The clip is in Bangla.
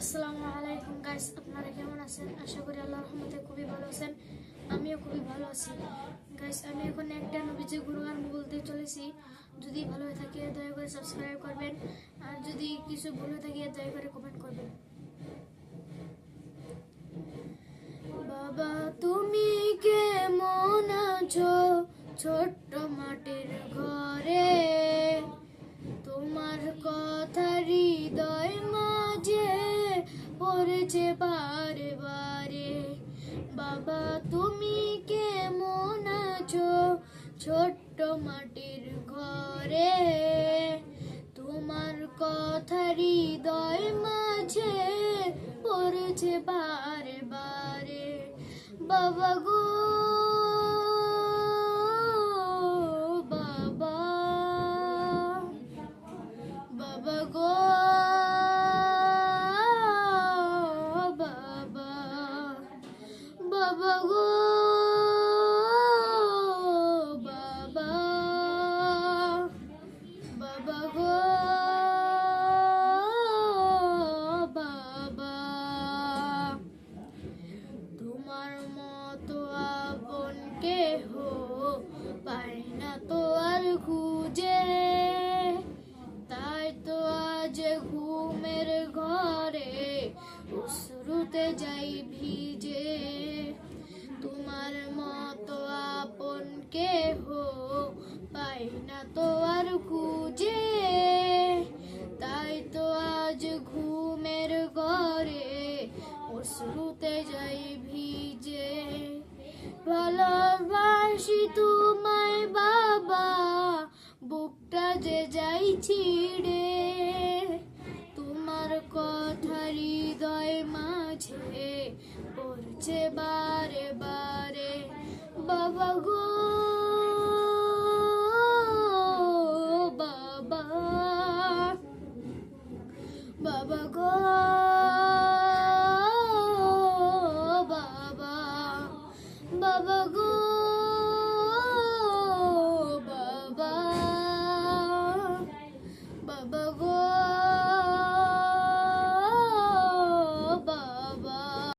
আসসালামু আলাইকুম গাইস, আপনারা কেমন আছেন? আশা করি আল্লাহর রহমতে খুবই ভালো আছেন। আমিও খুবই ভালো আছি গাইস। আমি এখন একটা নবীজি গুরুগান বলতে চলেছি। যদি ভালো হয়ে থাকে দয়া করে সাবস্ক্রাইব করবেন, আর যদি কিছু ভুল হয়ে থাকে দয়া করে কমেন্ট করবেন। বাবা তুমি কেমন আছো ছোট্ট মাটির ঘরে? তোমার কথা হৃদয় মাঝে পড়েছে বারে বারে। বাবা তুমি কেমন আছো ছোট্ট মাটির ঘরে? তোমার কথা হৃদয় মাঝে পড়েছে বারে বারে। বাবা গো বাবা, বাবা গো বাবা, বাবা গো বাবা, বাবা গো বাবা। তোমার মতো আপন কেহ পাই না তো আর খুঁজে, তাই তো আজ ঘুমের ঘরে অশ্রুতে যাই ভিজে। তোমার মতো আপন কেহ পাই না তো আর খুঁজে, তাই তো আজ ঘুমের ঘরে অশ্রুতে যাই ভিজে। ভালোবাসি তোমায় বাবা, বুকটা যে যাই ছিড়ে। তোমার কথা হৃদয় মাঝে পড়ছে বারে বারে। বাবা গো